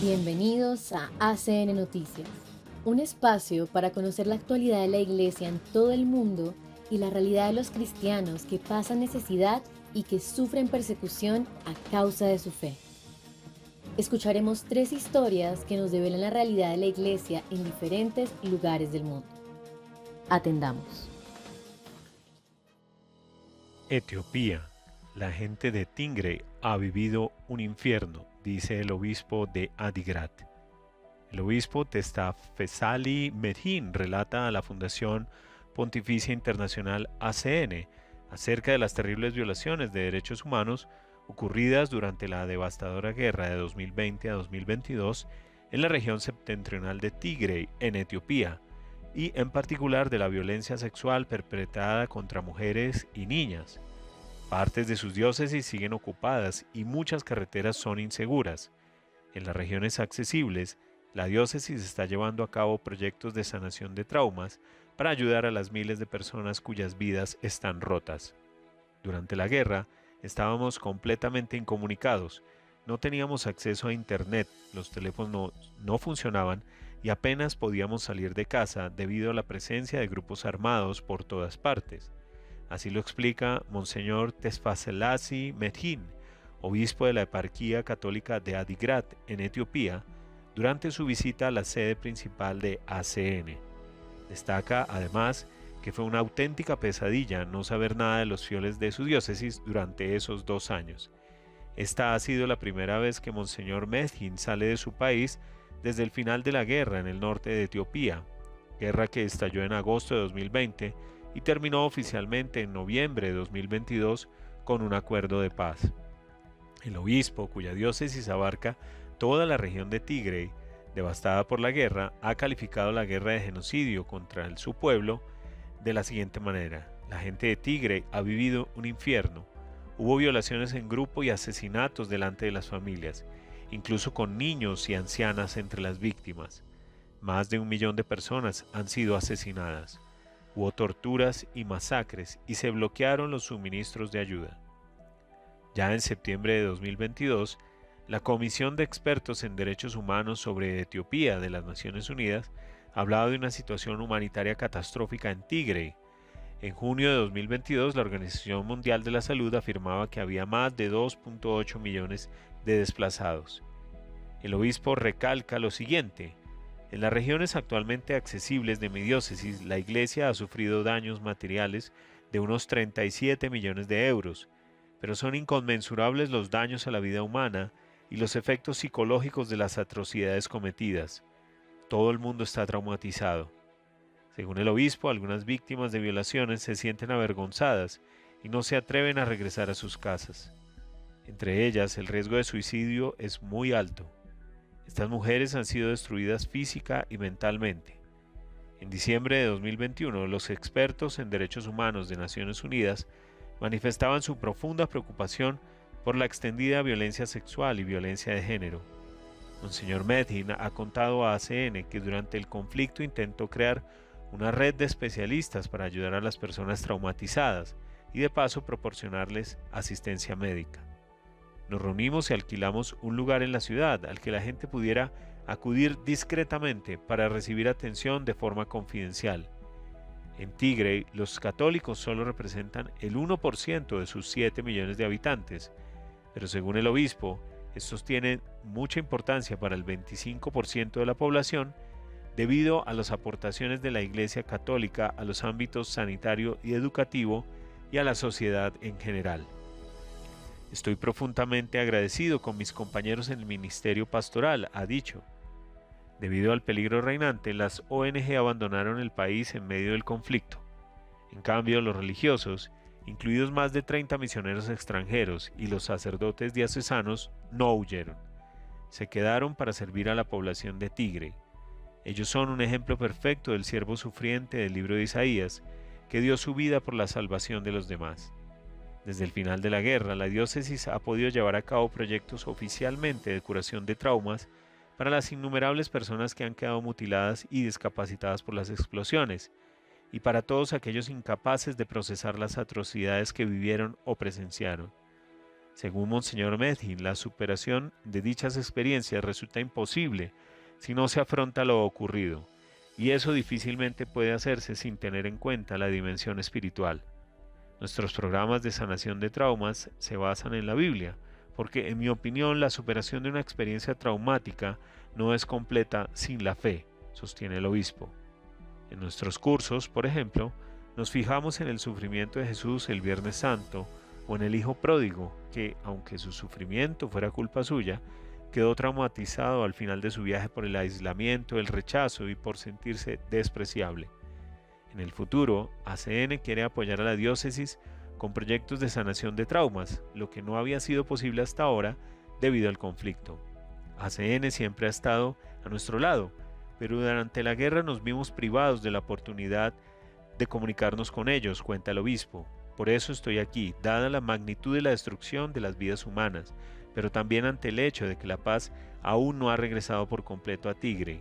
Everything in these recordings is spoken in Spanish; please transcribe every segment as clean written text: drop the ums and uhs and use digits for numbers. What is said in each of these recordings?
Bienvenidos a ACN Noticias, un espacio para conocer la actualidad de la Iglesia en todo el mundo y la realidad de los cristianos que pasan necesidad y que sufren persecución a causa de su fe. Escucharemos 3 historias que nos develan la realidad de la Iglesia en diferentes lugares del mundo. Atendamos. Etiopía. La gente de Tigray ha vivido un infierno, dice el obispo de Adigrat. El obispo Testafesali Medhin relata a la Fundación Pontificia Internacional ACN acerca de las terribles violaciones de derechos humanos ocurridas durante la devastadora guerra de 2020 a 2022 en la región septentrional de Tigray, en Etiopía, y en particular de la violencia sexual perpetrada contra mujeres y niñas. Partes de sus diócesis siguen ocupadas y muchas carreteras son inseguras. En las regiones accesibles, la diócesis está llevando a cabo proyectos de sanación de traumas para ayudar a las miles de personas cuyas vidas están rotas. Durante la guerra, estábamos completamente incomunicados, no teníamos acceso a Internet, los teléfonos no funcionaban y apenas podíamos salir de casa debido a la presencia de grupos armados por todas partes. Así lo explica Monseñor Tesfaselassie Medhin, obispo de la eparquía católica de Adigrat, en Etiopía, durante su visita a la sede principal de ACN. Destaca, además, que fue una auténtica pesadilla no saber nada de los fieles de su diócesis durante esos 2 años. Esta ha sido la primera vez que Monseñor Medhin sale de su país desde el final de la guerra en el norte de Etiopía, guerra que estalló en agosto de 2020 y terminó oficialmente en noviembre de 2022 con un acuerdo de paz. El obispo, cuya diócesis abarca toda la región de Tigray, devastada por la guerra, ha calificado la guerra de genocidio contra su pueblo de la siguiente manera: la gente de Tigray ha vivido un infierno. Hubo violaciones en grupo y asesinatos delante de las familias, incluso con niños y ancianas entre las víctimas. Más de 1 millón de personas han sido asesinadas. Hubo torturas y masacres y se bloquearon los suministros de ayuda. Ya en septiembre de 2022, la Comisión de Expertos en Derechos Humanos sobre Etiopía de las Naciones Unidas hablaba de una situación humanitaria catastrófica en Tigray. En junio de 2022, la Organización Mundial de la Salud afirmaba que había más de 2.8 millones de desplazados. El obispo recalca lo siguiente: en las regiones actualmente accesibles de mi diócesis, la Iglesia ha sufrido daños materiales de unos 37 millones de euros, pero son inconmensurables los daños a la vida humana y los efectos psicológicos de las atrocidades cometidas. Todo el mundo está traumatizado. Según el obispo, algunas víctimas de violaciones se sienten avergonzadas y no se atreven a regresar a sus casas. Entre ellas, el riesgo de suicidio es muy alto. Estas mujeres han sido destruidas física y mentalmente. En diciembre de 2021, los expertos en derechos humanos de Naciones Unidas manifestaban su profunda preocupación por la extendida violencia sexual y violencia de género. Monseñor Medhin ha contado a ACN que durante el conflicto intentó crear una red de especialistas para ayudar a las personas traumatizadas y de paso proporcionarles asistencia médica. Nos reunimos y alquilamos un lugar en la ciudad al que la gente pudiera acudir discretamente para recibir atención de forma confidencial. En Tigray, los católicos solo representan el 1% de sus 7 millones de habitantes, pero según el obispo, estos tienen mucha importancia para el 25% de la población debido a las aportaciones de la Iglesia Católica a los ámbitos sanitario y educativo y a la sociedad en general. Estoy profundamente agradecido con mis compañeros en el ministerio pastoral, ha dicho. Debido al peligro reinante, las ONG abandonaron el país en medio del conflicto. En cambio, los religiosos, incluidos más de 30 misioneros extranjeros y los sacerdotes diocesanos, no huyeron. Se quedaron para servir a la población de Tigray. Ellos son un ejemplo perfecto del siervo sufriente del libro de Isaías, que dio su vida por la salvación de los demás. Desde el final de la guerra, la diócesis ha podido llevar a cabo proyectos oficialmente de curación de traumas para las innumerables personas que han quedado mutiladas y discapacitadas por las explosiones, y para todos aquellos incapaces de procesar las atrocidades que vivieron o presenciaron. Según Monseñor Medhin, la superación de dichas experiencias resulta imposible si no se afronta lo ocurrido, y eso difícilmente puede hacerse sin tener en cuenta la dimensión espiritual. Nuestros programas de sanación de traumas se basan en la Biblia, porque en mi opinión la superación de una experiencia traumática no es completa sin la fe, sostiene el obispo. En nuestros cursos, por ejemplo, nos fijamos en el sufrimiento de Jesús el Viernes Santo o en el Hijo Pródigo, que, aunque su sufrimiento fuera culpa suya, quedó traumatizado al final de su viaje por el aislamiento, el rechazo y por sentirse despreciable. En el futuro, ACN quiere apoyar a la diócesis con proyectos de sanación de traumas, lo que no había sido posible hasta ahora debido al conflicto. ACN siempre ha estado a nuestro lado, pero durante la guerra nos vimos privados de la oportunidad de comunicarnos con ellos, cuenta el obispo. Por eso estoy aquí, dada la magnitud de la destrucción de las vidas humanas, pero también ante el hecho de que la paz aún no ha regresado por completo a Tigray.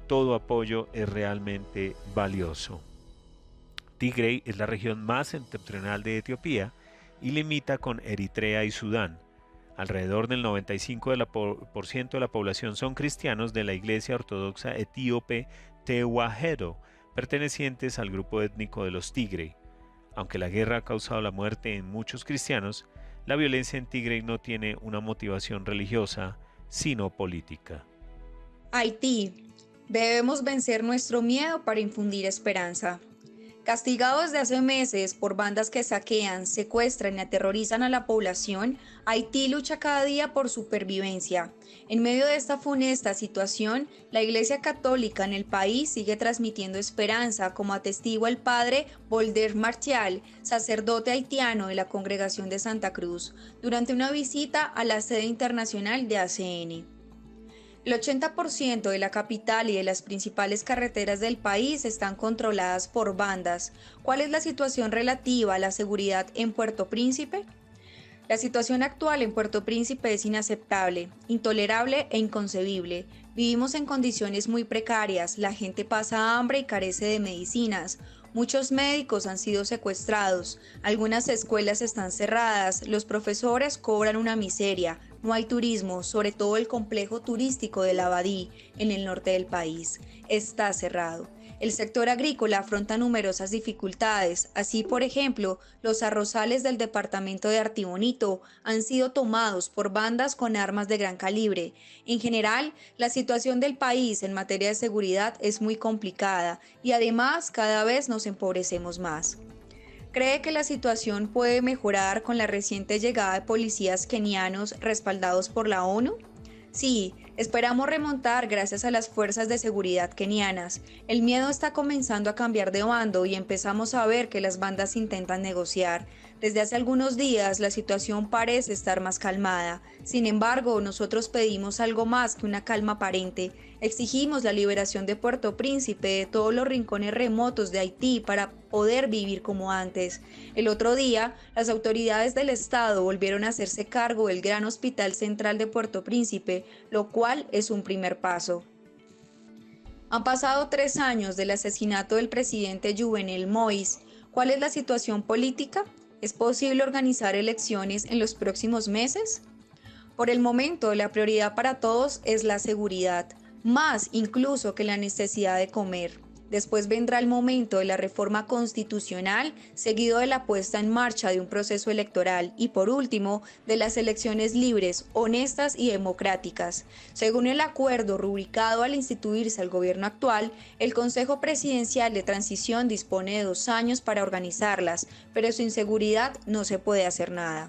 Todo apoyo es realmente valioso. Tigray es la región más septentrional de Etiopía y limita con Eritrea y Sudán. Alrededor del 95% de la población son cristianos de la Iglesia Ortodoxa Etíope Tewahedo, pertenecientes al grupo étnico de los Tigray. Aunque la guerra ha causado la muerte en muchos cristianos, la violencia en Tigray no tiene una motivación religiosa, sino política. Haití. Debemos vencer nuestro miedo para infundir esperanza. Castigado desde hace meses por bandas que saquean, secuestran y aterrorizan a la población, Haití lucha cada día por supervivencia. En medio de esta funesta situación, la Iglesia Católica en el país sigue transmitiendo esperanza, como atestigua el padre Bolder Martial, sacerdote haitiano de la Congregación de Santa Cruz, durante una visita a la sede internacional de ACN. El 80% de la capital y de las principales carreteras del país están controladas por bandas. ¿Cuál es la situación relativa a la seguridad en Puerto Príncipe? La situación actual en Puerto Príncipe es inaceptable, intolerable e inconcebible. Vivimos en condiciones muy precarias, la gente pasa hambre y carece de medicinas. Muchos médicos han sido secuestrados, algunas escuelas están cerradas, los profesores cobran una miseria, no hay turismo, sobre todo el complejo turístico de la Abadí, en el norte del país, está cerrado. El sector agrícola afronta numerosas dificultades, así por ejemplo, los arrozales del departamento de Artibonito han sido tomados por bandas con armas de gran calibre. En general, la situación del país en materia de seguridad es muy complicada y además cada vez nos empobrecemos más. ¿Cree que la situación puede mejorar con la reciente llegada de policías kenianos respaldados por la ONU? Sí, esperamos remontar gracias a las fuerzas de seguridad kenianas. El miedo está comenzando a cambiar de bando y empezamos a ver que las bandas intentan negociar. Desde hace algunos días la situación parece estar más calmada. Sin embargo, nosotros pedimos algo más que una calma aparente. Exigimos la liberación de Puerto Príncipe de todos los rincones remotos de Haití para poder vivir como antes. El otro día, las autoridades del estado volvieron a hacerse cargo del gran hospital central de Puerto Príncipe, lo cual es un primer paso. Han pasado 3 años del asesinato del presidente Jovenel Moïse. ¿Cuál es la situación política? ¿Es posible organizar elecciones en los próximos meses? Por el momento, la prioridad para todos es la seguridad, más incluso que la necesidad de comer. Después vendrá el momento de la reforma constitucional, seguido de la puesta en marcha de un proceso electoral y, por último, de las elecciones libres, honestas y democráticas. Según el acuerdo rubricado al instituirse el gobierno actual, el Consejo Presidencial de Transición dispone de 2 años para organizarlas, pero sin seguridad no se puede hacer nada.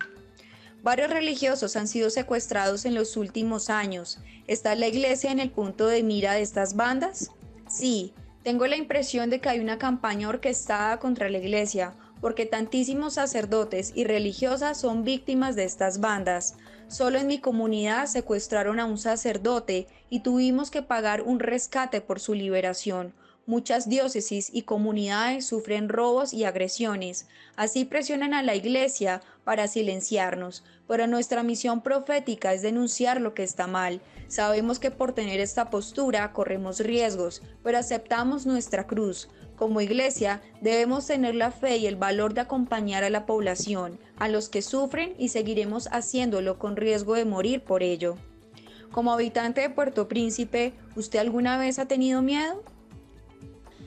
Varios religiosos han sido secuestrados en los últimos años. ¿Está la iglesia en el punto de mira de estas bandas? Sí. Tengo la impresión de que hay una campaña orquestada contra la iglesia, porque tantísimos sacerdotes y religiosas son víctimas de estas bandas. Solo en mi comunidad secuestraron a un sacerdote y tuvimos que pagar un rescate por su liberación. muchas diócesis y comunidades sufren robos y agresiones. Así presionan a la iglesia para silenciarnos, pero nuestra misión profética es denunciar lo que está mal. Sabemos que por tener esta postura corremos riesgos, pero aceptamos nuestra cruz. Como iglesia, debemos tener la fe y el valor de acompañar a la población, a los que sufren, y seguiremos haciéndolo con riesgo de morir por ello. Como habitante de Puerto Príncipe, ¿usted alguna vez ha tenido miedo?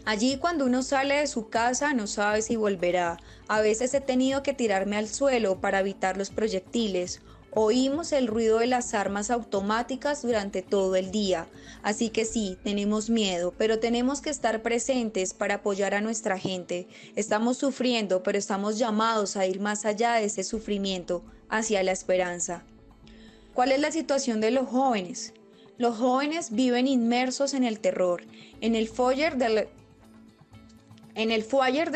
Allí cuando uno sale de su casa no sabe si volverá. A veces he tenido que tirarme al suelo para evitar los proyectiles. Oímos el ruido de las armas automáticas durante todo el día. Así que sí, tenemos miedo, pero tenemos que estar presentes para apoyar a nuestra gente. Estamos sufriendo, pero estamos llamados a ir más allá de ese sufrimiento, hacia la esperanza. ¿Cuál es la situación de los jóvenes? Los jóvenes viven inmersos en el terror. En el foyer de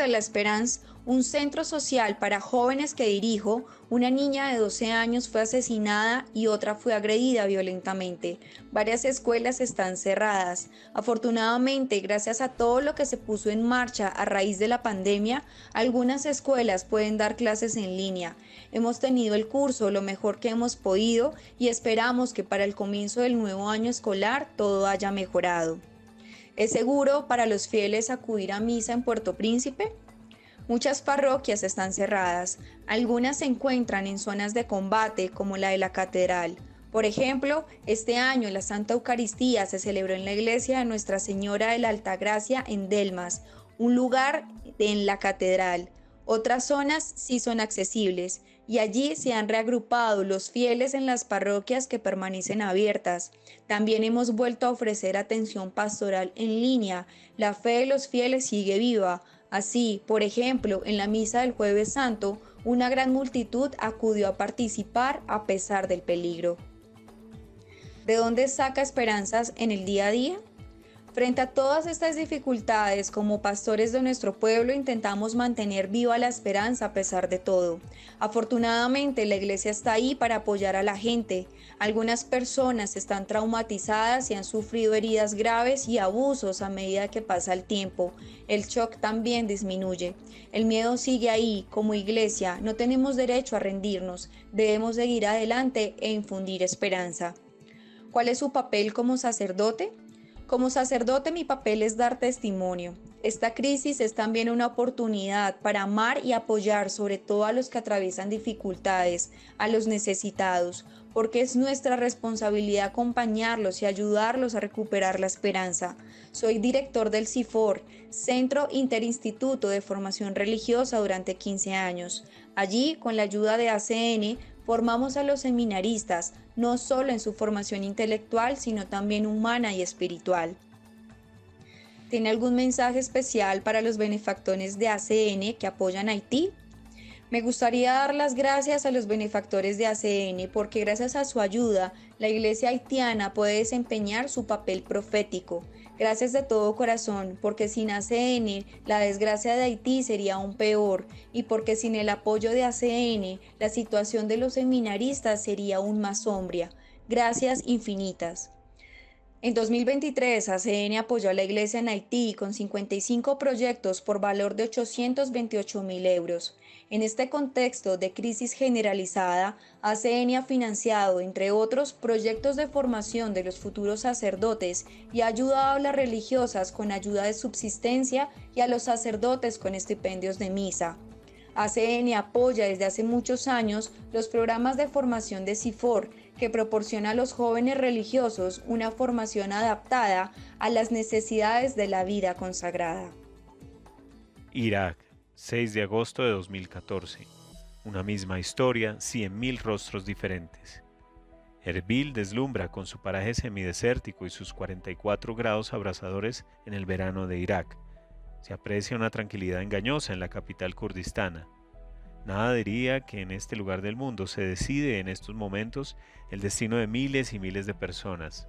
la Esperanza, un centro social para jóvenes que dirijo, una niña de 12 años fue asesinada y otra fue agredida violentamente. Varias escuelas están cerradas. Afortunadamente, gracias a todo lo que se puso en marcha a raíz de la pandemia, algunas escuelas pueden dar clases en línea. Hemos tenido el curso lo mejor que hemos podido y esperamos que para el comienzo del nuevo año escolar todo haya mejorado. ¿Es seguro para los fieles acudir a misa en Puerto Príncipe? Muchas parroquias están cerradas, algunas se encuentran en zonas de combate como la de la catedral. Por ejemplo, este año la Santa Eucaristía se celebró en la iglesia de Nuestra Señora de la Altagracia en Delmas, un lugar en la catedral. Otras zonas sí son accesibles y allí se han reagrupado los fieles en las parroquias que permanecen abiertas. También hemos vuelto a ofrecer atención pastoral en línea. La fe de los fieles sigue viva. Así, por ejemplo, en la misa del Jueves Santo, una gran multitud acudió a participar a pesar del peligro. ¿De dónde saca esperanzas en el día a día? Frente a todas estas dificultades, como pastores de nuestro pueblo, intentamos mantener viva la esperanza a pesar de todo. Afortunadamente, la iglesia está ahí para apoyar a la gente. Algunas personas están traumatizadas y han sufrido heridas graves y abusos a medida que pasa el tiempo. El shock también disminuye. El miedo sigue ahí. Como iglesia, no tenemos derecho a rendirnos. Debemos seguir adelante e infundir esperanza. ¿Cuál es su papel como sacerdote? Como sacerdote, mi papel es dar testimonio. Esta crisis es también una oportunidad para amar y apoyar sobre todo a los que atraviesan dificultades, a los necesitados, porque es nuestra responsabilidad acompañarlos y ayudarlos a recuperar la esperanza. Soy director del CIFOR, Centro Interinstituto de Formación Religiosa, durante 15 años. Allí, con la ayuda de ACN, formamos a los seminaristas, no solo en su formación intelectual, sino también humana y espiritual. ¿Tiene algún mensaje especial para los benefactores de ACN que apoyan a Haití? Me gustaría dar las gracias a los benefactores de ACN porque gracias a su ayuda, la Iglesia haitiana puede desempeñar su papel profético. Gracias de todo corazón, porque sin ACN la desgracia de Haití sería aún peor y porque sin el apoyo de ACN la situación de los seminaristas sería aún más sombría. Gracias infinitas. En 2023, ACN apoyó a la Iglesia en Haití con 55 proyectos por valor de 828.000 euros. En este contexto de crisis generalizada, ACN ha financiado, entre otros, proyectos de formación de los futuros sacerdotes y ha ayudado a las religiosas con ayuda de subsistencia y a los sacerdotes con estipendios de misa. ACN apoya desde hace muchos años los programas de formación de CIFOR, que proporciona a los jóvenes religiosos una formación adaptada a las necesidades de la vida consagrada. Irak, 6 de agosto de 2014. Una misma historia, 100.000 rostros diferentes. Erbil deslumbra con su paraje semidesértico y sus 44 grados abrasadores en el verano de Irak. Se aprecia una tranquilidad engañosa en la capital kurdistana. Nada diría que en este lugar del mundo se decide en estos momentos el destino de miles y miles de personas.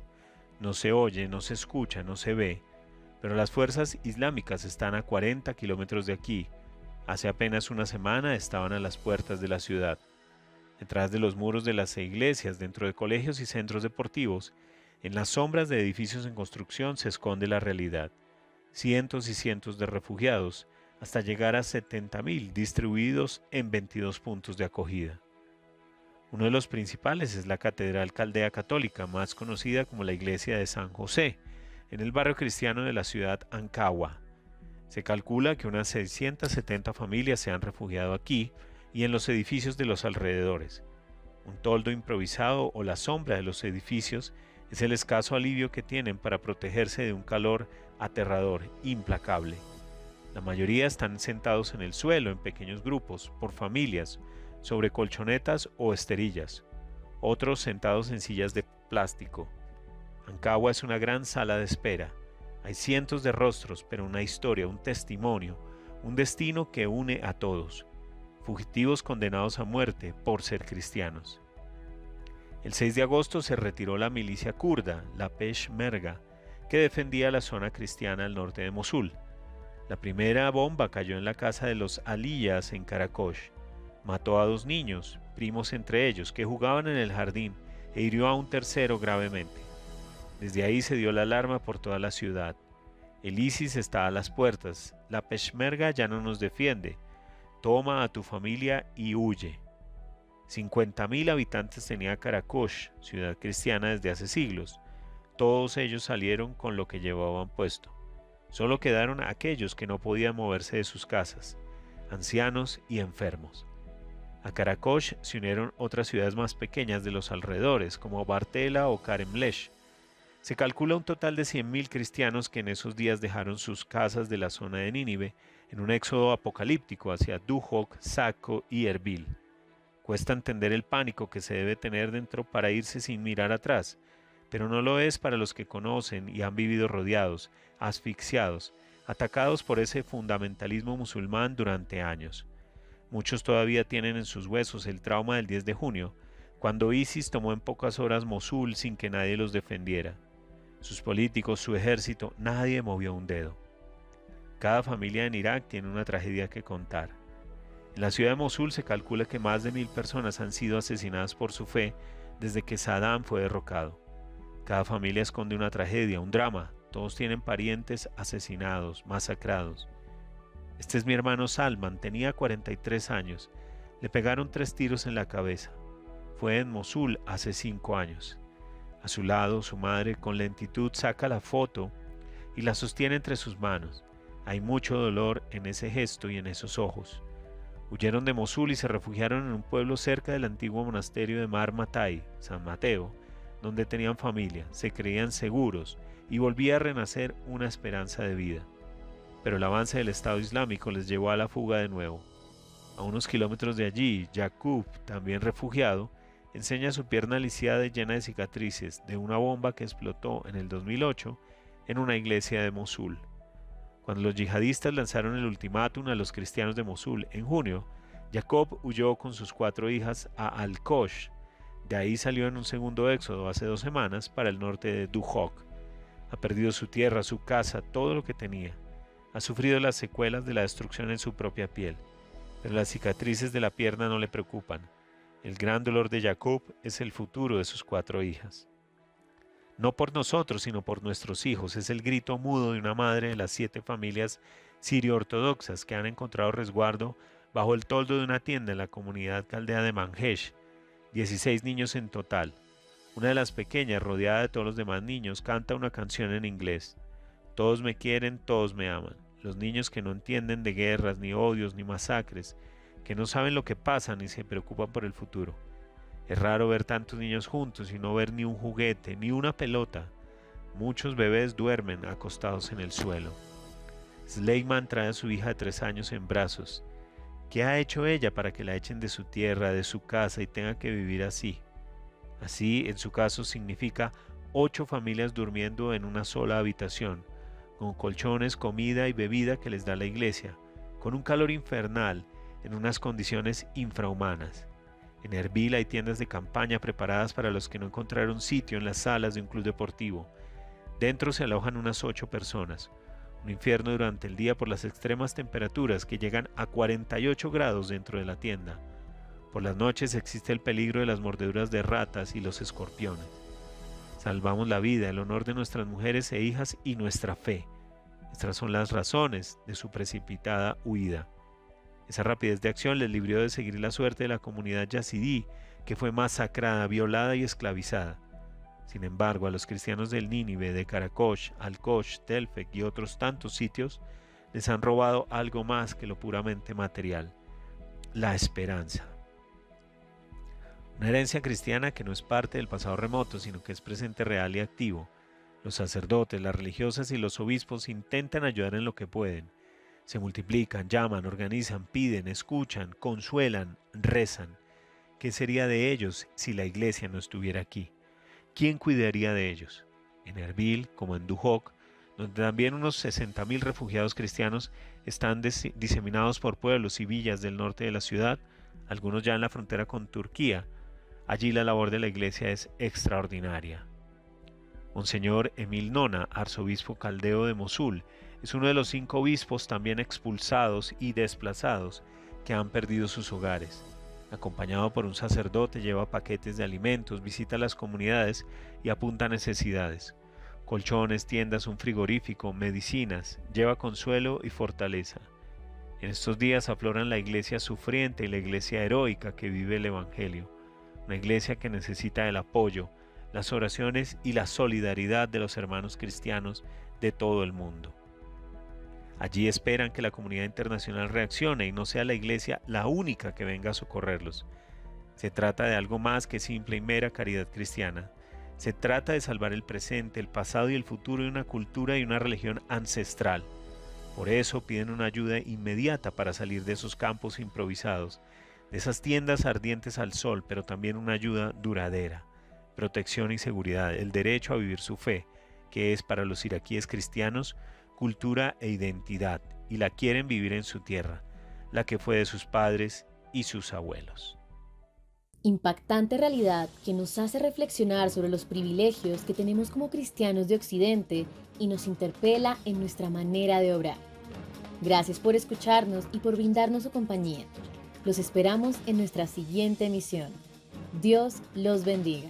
No se oye, no se escucha, no se ve, pero las fuerzas islámicas están a 40 kilómetros de aquí. Hace apenas una semana estaban a las puertas de la ciudad. Detrás de los muros de las iglesias, dentro de colegios y centros deportivos, en las sombras de edificios en construcción se esconde la realidad. cientos y cientos de refugiados, hasta llegar a 70.000 distribuidos en 22 puntos de acogida. Uno de los principales es la Catedral Caldea Católica, más conocida como la Iglesia de San José, en el barrio cristiano de la ciudad Ancagua. Se calcula que unas 670 familias se han refugiado aquí y en los edificios de los alrededores. Un toldo improvisado o la sombra de los edificios es el escaso alivio que tienen para protegerse de un calor aterrador, implacable. La mayoría están sentados en el suelo en pequeños grupos, por familias, sobre colchonetas o esterillas, otros sentados en sillas de plástico. Ancagua es una gran sala de espera. Hay cientos de rostros, pero una historia, un testimonio, un destino que une a todos. Fugitivos condenados a muerte por ser cristianos. El 6 de agosto se retiró la milicia kurda, la Peshmerga, que defendía la zona cristiana al norte de Mosul. La primera bomba cayó en la casa de los Aliyas en Karakosh. Mató a 2 niños, primos entre ellos, que jugaban en el jardín e hirió a un tercero gravemente. Desde ahí se dio la alarma por toda la ciudad. El ISIS está a las puertas. La Peshmerga ya no nos defiende. Toma a tu familia y huye. 50.000 habitantes tenía Karakosh, ciudad cristiana desde hace siglos. Todos ellos salieron con lo que llevaban puesto. Solo quedaron aquellos que no podían moverse de sus casas, ancianos y enfermos. A Karakosh se unieron otras ciudades más pequeñas de los alrededores, como Bartela o Karemlesh. Se calcula un total de 100.000 cristianos que en esos días dejaron sus casas de la zona de Nínive en un éxodo apocalíptico hacia Duhok, Saco y Erbil. Cuesta entender el pánico que se debe tener dentro para irse sin mirar atrás, pero no lo es para los que conocen y han vivido rodeados, asfixiados, atacados por ese fundamentalismo musulmán durante años. Muchos todavía tienen en sus huesos el trauma del 10 de junio, cuando ISIS tomó en pocas horas Mosul sin que nadie los defendiera. Sus políticos, su ejército, nadie movió un dedo. Cada familia en Irak tiene una tragedia que contar. En la ciudad de Mosul se calcula que más de 1.000 personas han sido asesinadas por su fe desde que Saddam fue derrocado. Cada familia esconde una tragedia, un drama. Todos tienen parientes asesinados, masacrados. Este es mi hermano Salman, tenía 43 años. Le pegaron 3 tiros en la cabeza. Fue en Mosul hace 5 años. A su lado, su madre con lentitud saca la foto y la sostiene entre sus manos. Hay mucho dolor en ese gesto y en esos ojos. Huyeron de Mosul y se refugiaron en un pueblo cerca del antiguo monasterio de Mar Matai, San Mateo, donde tenían familia, se creían seguros y volvía a renacer una esperanza de vida. Pero el avance del Estado Islámico les llevó a la fuga de nuevo. A unos kilómetros de allí, Yaqub, también refugiado, enseña su pierna lisiada y llena de cicatrices de una bomba que explotó en el 2008 en una iglesia de Mosul. Cuando los yihadistas lanzaron el ultimátum a los cristianos de Mosul en junio, Jacob huyó con sus 4 hijas a Al-Kosh. De ahí salió en un segundo éxodo hace 2 semanas para el norte de Duhok. Ha perdido su tierra, su casa, todo lo que tenía. Ha sufrido las secuelas de la destrucción en su propia piel, pero las cicatrices de la pierna no le preocupan. El gran dolor de Jacob es el futuro de sus 4 hijas. No por nosotros, sino por nuestros hijos, es el grito mudo de una madre de las 7 familias sirio-ortodoxas que han encontrado resguardo bajo el toldo de una tienda en la comunidad caldea de Mangesh. 16 niños en total. Una de las pequeñas, rodeada de todos los demás niños, canta una canción en inglés. Todos me quieren, todos me aman. Los niños que no entienden de guerras, ni odios, ni masacres, que no saben lo que pasa ni se preocupan por el futuro. Es raro ver tantos niños juntos y no ver ni un juguete, ni una pelota. Muchos bebés duermen acostados en el suelo. Sleiman trae a su hija de 3 años en brazos. ¿Qué ha hecho ella para que la echen de su tierra, de su casa y tenga que vivir así? Así, en su caso, significa 8 familias durmiendo en una sola habitación, con colchones, comida y bebida que les da la iglesia, con un calor infernal, en unas condiciones infrahumanas. En Erbil hay tiendas de campaña preparadas para los que no encontraron sitio en las salas de un club deportivo. Dentro se alojan unas 8 personas. Un infierno durante el día por las extremas temperaturas que llegan a 48 grados dentro de la tienda. Por las noches existe el peligro de las mordeduras de ratas y los escorpiones. Salvamos la vida, el honor de nuestras mujeres e hijas y nuestra fe. Estas son las razones de su precipitada huida. Esa rapidez de acción les libró de seguir la suerte de la comunidad yazidí, que fue masacrada, violada y esclavizada. Sin embargo, a los cristianos del Nínive, de Karakosh, Al-Kosh, Telfek y otros tantos sitios, les han robado algo más que lo puramente material: la esperanza. Una herencia cristiana que no es parte del pasado remoto, sino que es presente real y activo. Los sacerdotes, las religiosas y los obispos intentan ayudar en lo que pueden. Se multiplican, llaman, organizan, piden, escuchan, consuelan, rezan. ¿Qué sería de ellos si la iglesia no estuviera aquí? ¿Quién cuidaría de ellos? En Erbil, como en Duhok, donde también unos 60.000 refugiados cristianos están diseminados por pueblos y villas del norte de la ciudad, algunos ya en la frontera con Turquía. Allí la labor de la iglesia es extraordinaria. Monseñor Emil Nona, arzobispo caldeo de Mosul, es uno de los 5 obispos también expulsados y desplazados que han perdido sus hogares. Acompañado por un sacerdote, lleva paquetes de alimentos, visita las comunidades y apunta necesidades: colchones, tiendas, un frigorífico, medicinas, lleva consuelo y fortaleza. En estos días afloran la iglesia sufriente y la iglesia heroica que vive el Evangelio, una iglesia que necesita el apoyo, las oraciones y la solidaridad de los hermanos cristianos de todo el mundo. Allí esperan que la comunidad internacional reaccione y no sea la iglesia la única que venga a socorrerlos. Se trata de algo más que simple y mera caridad cristiana. Se trata de salvar el presente, el pasado y el futuro de una cultura y una religión ancestral. Por eso piden una ayuda inmediata para salir de esos campos improvisados, de esas tiendas ardientes al sol, pero también una ayuda duradera, protección y seguridad, el derecho a vivir su fe, que es para los iraquíes cristianos cultura e identidad, y la quieren vivir en su tierra, la que fue de sus padres y sus abuelos. Impactante realidad que nos hace reflexionar sobre los privilegios que tenemos como cristianos de Occidente y nos interpela en nuestra manera de obrar. Gracias por escucharnos y por brindarnos su compañía. Los esperamos en nuestra siguiente emisión. Dios los bendiga.